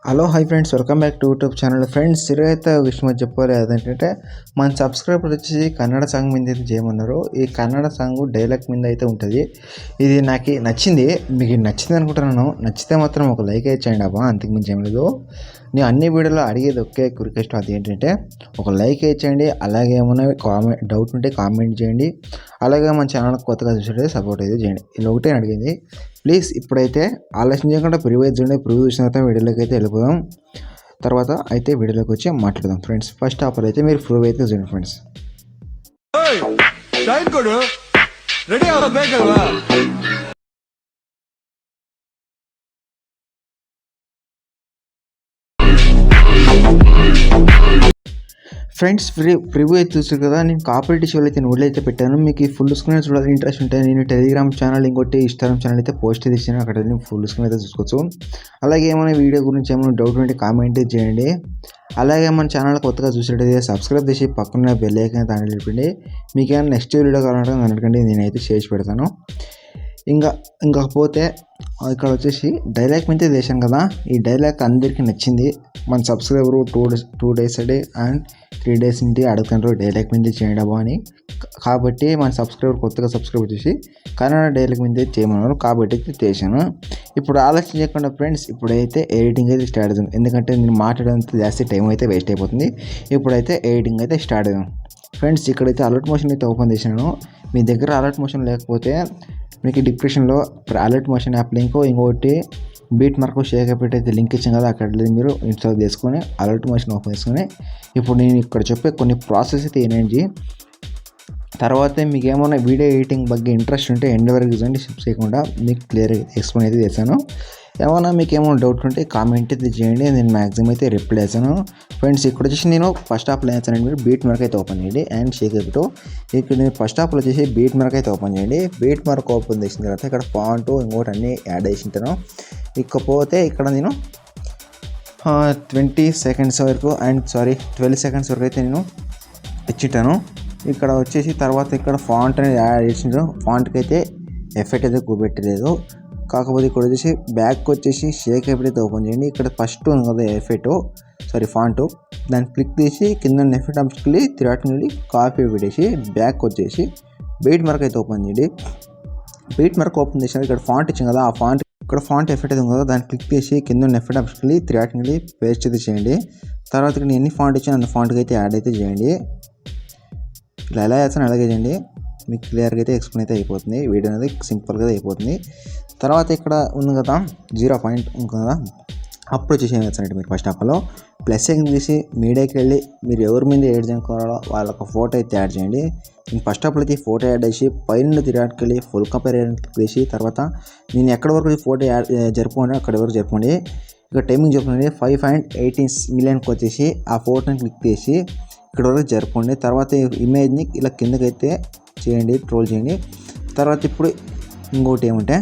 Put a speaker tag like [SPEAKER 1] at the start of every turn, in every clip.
[SPEAKER 1] Hello hi friends, welcome back to YouTube channel. Friends, ఈరోజైతే విషయం చెప్పాలి అదేంటంటే మన సబ్స్క్రైబర్ వచ్చేసి కన్నడ సాంగ్ మీద అయితే చేయమన్నారు. ఈ కన్నడ సాంగ్ డైలాగ్ మీద అయితే ఉంటుంది. ఇది నాకు నచ్చింది, మీకు నచ్చింది అనుకుంటున్నాను. నచ్చితే మాత్రం ఒక లైక్ ఇచ్చేయండి అబ్బా, అంతకుమించి ఏం లేదు. నేను అన్ని వీడియోలో అడిగేది ఒకే రిక్వెస్ట్, అది ఏంటంటే ఒక లైక్ ఇచ్చేయండి. అలాగే ఏమైనా డౌట్ ఉంటే కామెంట్ చేయండి. అలాగే మన ఛానల్ కొత్తగా చూసేది సపోర్ట్ అయితే చేయండి. ఇలా ఒకటే అడిగింది. ప్లీజ్ ఇప్పుడైతే ఆలస్యం చేయకుండా ప్రివ్యూ చూడండి. ప్రివ్యూ చూసిన తర్వాత వీడియోలోకి అయితే వెళ్ళిపోదాం. తర్వాత అయితే వీడియోలోకి వచ్చి మాట్లాడదాం ఫ్రెండ్స్. ఫస్ట్ ఆఫర్ అయితే మీరు ప్రివ్యూ అయితే చూడండి ఫ్రెండ్స్. ఫ్రెండ్స్, ప్రివ్యూ అయితే చూసారు కదా. నేను కాపరేటివ్ షోలో అయితే నోట్లో అయితే పెట్టాను. మీకు ఈ ఫుల్ స్క్రీన్ చూడాలని ఇంట్రెస్ట్ ఉంటే నేను టెలిగ్రామ్ ఛానల్, ఇంకోటి ఇన్స్టాగ్రామ్ ఛానల్ అయితే పోస్ట్ చేసాను. అక్కడ ఫుల్ స్క్రీన్ అయితే చూసుకోవచ్చు. అలాగే ఏమైనా వీడియో గురించి ఏమైనా డౌట్ ఉంటే కామెంట్ చేయండి. అలాగే మన ఛానల్ కొత్తగా చూసేటైతే సబ్స్క్రైబ్ చేసి పక్కన బెల్ ఐకాన్ దాన్ని నిలపండి. మీకు ఏమైనా నెక్స్ట్ వీడియో కావాలంటే నన్ను అడగండి, నేనైతే చేసి పెడతాను. ఇంకపోతే ఇక్కడ వచ్చేసి డైలాగ్ మీద చేశాను కదా. ఈ డైలాగ్ అందరికీ నచ్చింది. మన సబ్స్క్రైబరు 2 days అండ్ 3 days నుండి అడుగుతున్నారు డైలాగ్ మీద చేయడం అని. కాబట్టి మన కొత్తగా సబ్స్క్రైబర్ చేసి కన్నడ డైలాగ్ మీద చేయమన్నారు. కాబట్టి అయితే చేశాను. ఇప్పుడు ఆలస్యం చేయకుండా ఫ్రెండ్స్, ఇప్పుడైతే ఎడిటింగ్ అయితే స్టార్ట్ అవుతుంది. ఎందుకంటే నేను మాట్లాడేంత జాస్తి టైం అయితే వేస్ట్ అయిపోతుంది. ఇప్పుడైతే ఎడిటింగ్ అయితే స్టార్ట్ అవుతుంది ఫ్రెండ్స్. ఇక్కడైతే అలర్ట్ మోషన్ అయితే ఓపెన్ చేశాను. మీ దగ్గర అలర్ట్ మోషన్ లేకపోతే మీకు డిస్క్రిప్షన్లో అలర్ట్ మోషన్ యాప్ లింక్, ఇంకోటి బీట్ మార్క్ షేక్ పెట్టి అయితే లింక్ ఇచ్చాం కదా, అక్కడ మీరు ఇన్స్టాల్ చేసుకొని అలర్ట్ మోషన్ ఓపెన్ చేసుకొని ఇప్పుడు నేను ఇక్కడ చెప్పే కొన్ని ప్రాసెస్ అయితే ఏంటి. తర్వాత మీకు ఏమైనా వీడియో ఎడిటింగ్ ಬಗ್ಗೆ ఇంట్రెస్ట్ ఉంటే ఎండ్ వరకు చూడండి, స్కిప్ చేయకుండా మీకు క్లియర్గా ఎక్స్ప్లెయిన్ అయితే చేశాను. ఏమైనా మీకు ఏమైనా డౌట్ ఉంటే కామెంట్ అయితే చేయండి, నేను మ్యాక్సిమం అయితే రిప్లై చేశాను ఫ్రెండ్స్. ఇక్కడ వచ్చేసి నేను ఫస్ట్ ఆఫ్లో వేసానండి. మీరు బీట్ మార్క్ అయితే ఓపెన్ చేయండి అండ్ షేక్ అయిపోతూ ఇక్కడ నేను ఫస్ట్ ఆఫ్లో వచ్చేసి బీట్ మార్క్ అయితే ఓపెన్ చేయండి. బీట్ మార్క్ ఓపెన్ చేసిన తర్వాత ఇక్కడ ఫాంట్ ఇంకోటి అన్నీ యాడ్ చేసింటాను. ఇకపోతే ఇక్కడ నేను 20 seconds వరకు 12 seconds వరకు అయితే నేను ఇచ్చిటాను. ఇక్కడ వచ్చేసి తర్వాత ఇక్కడ ఫాంట్ అనేది యాడ్ చేసిండ్రు. ఫాంట్కి అయితే ఎఫెక్ట్ అయితే కూపెట్టలేదు. కాకపోతే ఇక్కడ వచ్చేసి బ్యాక్ వచ్చేసి షేక్ అయితే ఓపెన్ చేయండి. ఇక్కడ ఫస్ట్ ఉంది కదా ఎఫెక్ట్, ఫాంట్, దాన్ని క్లిక్ చేసి కింద ఎఫెక్ట్ ఆప్షన్కి తిరగండి, కాపీ పెట్టేసి బ్యాక్ వచ్చేసి బీట్ మార్క్ అయితే ఓపెన్ చేయండి. బీట్ మార్క్ ఓపెన్ చేసిన ఇక్కడ ఫాంట్ ఇచ్చింది కదా, ఆ ఫాంట్ ఇక్కడ ఫాంట్ ఎఫెక్ట్ అయితే ఉంది కదా, దాన్ని క్లిక్ చేసి కింద ఎఫెక్ట్ ఆప్షన్కి తిరగండి, పేస్ట్ అయితే చేయండి. తర్వాత ఇక్కడ ఎన్ని ఫాంట్ ఇచ్చాను అన్ని ఫాంట్కి అయితే యాడ్ అయితే చేయండి. ఇలా ఎలా చేస్తాను అలాగే చేయండి, మీకు క్లియర్గా అయితే ఎక్స్ప్లెయిన్ అయితే అయిపోతుంది. వీడియో అనేది సింపుల్గా అయిపోతుంది. తర్వాత ఇక్కడ ఉంది కదా 0 point ఉంది కదా, అప్పుడు వచ్చేసి ఏం చేస్తారంటే మీరు ఫస్ట్ ఆఫ్లో ప్లస్ సెకండ్ తీసి మీడియాకి వెళ్ళి మీరు ఎవరి మీద యాడ్ చేసుకోవాలో వాళ్ళకి ఫోటో అయితే యాడ్ చేయండి. నేను ఫస్ట్ ఆఫ్లో అయితే ఫోటో యాడ్ చేసి పైన తిరగడానికి వెళ్ళి ఫుల్ కంపేర్ చేసి తర్వాత నేను ఎక్కడి వరకు ఫోటో యాడ్ జరుపుకోండి అక్కడి వరకు జరుపుకోండి. ఇక్కడ టైమింగ్ చెప్తుంది 5.18 million వచ్చేసి ఆ ఫోటోని క్లిక్ చేసి ఇక్కడ వరకు జరుపుకోండి. తర్వాత ఇమేజ్ని ఇలా కిందకైతే చేయండి, ట్రోల్ చేయండి. తర్వాత ఇప్పుడు ఇంకోటి ఏమంటే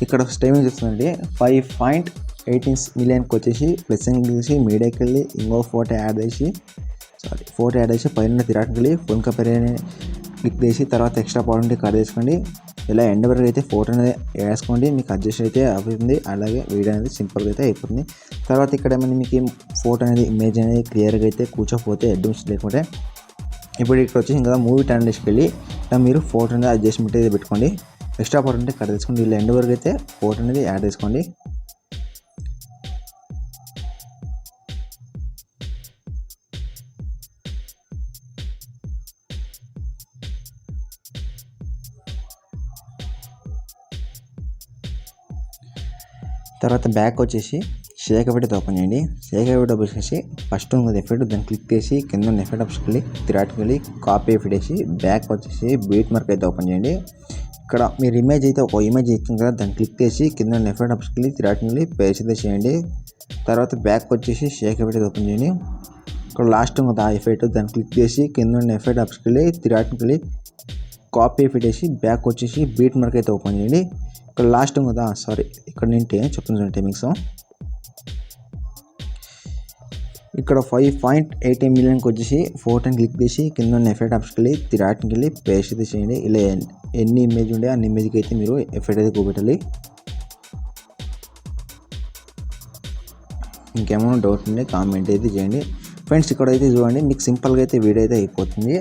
[SPEAKER 1] ఇక్కడ టైమింగ్ చెప్తుందండి 5.18 million వచ్చేసి ప్లస్ చేసి మీడియాకి వెళ్ళి ఇంకో ఫోటో యాడ్ చేసి పైన తిరగడానికి వెళ్ళి ఫోన్ కంపేర్ క్లిక్ చేసి తర్వాత ఎక్స్ట్రా పాయింట్ కట్ చేసుకోండి. ఇలా ఎండ్ వరకు అయితే ఫోటో అనేది వేసుకోండి, మీకు అడ్జస్ట్ అయితే అవుతుంది. అలాగే వీడియో అనేది సింపుల్గా అయితే అయిపోతుంది. తర్వాత ఇక్కడ ఏమైనా మీకు ఫోటో అనేది ఇమేజ్ అనేది క్లియర్గా అయితే కూర్చోకపోతే అడ్జస్ట్ లేకుంటే ఇప్పుడు ఇక్కడ వచ్చేసి కదా మూవీ టైంలోకి వెళ్ళి ఇలా మీరు ఫోటో అనేది అడ్జస్ట్మెంట్ అయితే పెట్టుకోండి. ఎక్స్ట్రా పార్ట్ ఉంటే కట్ చేసుకోండి. ఇలా ఎండ్ వరకు అయితే ఫోటో అనేది యాడ్ చేసుకోండి. తర్వాత బ్యాక్ వచ్చేసి షేక్ ఎఫెక్ట్ ఓపెన్ చేయండి. షేక్ ఎఫెక్ట్ ఓపెన్ చేసి ఫస్ట్ ఉంది ఎఫెక్ట్, దాన్ని క్లిక్ చేసి కింద ఎఫెక్ట్ ఆప్షన్కి వెళ్ళి తిరగడానికి వెళ్ళి కాపీ ఎఫెక్ట్ వేసి బ్యాక్ వచ్చేసి బీట్ మార్క్ అయితే ఓపెన్ చేయండి. ఇక్కడ మీరు ఇమేజ్ అయితే ఒక ఇమేజ్ ఇచ్చింది కదా, దాన్ని క్లిక్ చేసి కింద ఎఫెక్ట్ ఆప్షన్కి వెళ్ళి తిరగడానికి వెళ్ళి పేస్ట్ అయితే చేయండి. తర్వాత బ్యాక్ వచ్చేసి షేక్ ఎఫెక్ట్ అయితే ఓపెన్ చేయండి. ఇక్కడ లాస్ట్ ఉంది ఆ ఎఫెక్ట్, దాన్ని క్లిక్ చేసి కింద ఎఫెక్ట్ ఆప్షన్కి వెళ్ళి తిరగడానికి వెళ్ళి కాపీ ఎఫెక్ట్ వేసి బ్యాక్ వచ్చేసి బీట్ మార్క్ అయితే ఓపెన్ చేయండి. ఇక్కడ లాస్ట్ కదా, ఇక్కడ నేను చెప్తున్నాను టైమింగ్స్. ఇక్కడ 5.18 million వచ్చేసి ఫోటోని క్లిక్ చేసి కింద ఎఫెక్ట్ ఆప్షన్కి వెళ్ళి తిరగడానికి వెళ్ళి పేస్ట్ అయితే చేయండి. ఇలా ఎన్ని ఇమేజ్ ఉండే అన్ని ఇమేజ్కి అయితే మీరు ఎఫెక్ట్ అయితే కూపెట్టాలి. ఇంకేమైనా డౌట్ ఉంటే కామెంట్ అయితే చేయండి ఫ్రెండ్స్. ఇక్కడైతే చూడండి మీకు సింపుల్గా అయితే వీడియో అయితే అయిపోతుంది.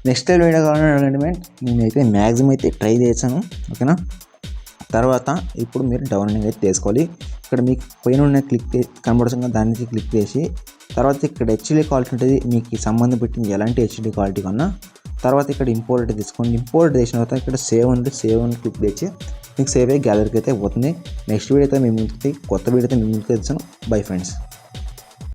[SPEAKER 1] నెక్స్ట్ వీడియో కావాలంటే నేనైతే మ్యాక్సిమం అయితే ట్రై చేశాను, ఓకేనా. తర్వాత ఇప్పుడు మీరు డౌన్లోడింగ్ అయితే చేసుకోవాలి. ఇక్కడ మీకు పైన ఉన్న కనబడుతున్న దానికి క్లిక్ చేసి తర్వాత ఇక్కడ హెచ్డీ క్వాలిటీ ఉంటుంది, మీకు సంబంధం పెట్టింది ఎలాంటి హెచ్డీ క్వాలిటీ కన్నా. తర్వాత ఇక్కడ ఇంపోర్ట్ తీసుకోండి. ఇంపోర్ట్ చేసిన తర్వాత ఇక్కడ సేవ్ అని క్లిక్ చేసి మీకు సేవ్ అయ్యి గ్యాలరీకి అయితే పోతుంది. నెక్స్ట్ వీడియో అయితే మీ ముందుకి కొత్త వీడియో అయితే మీ ముందుకు తెచ్చాను. Bye friends.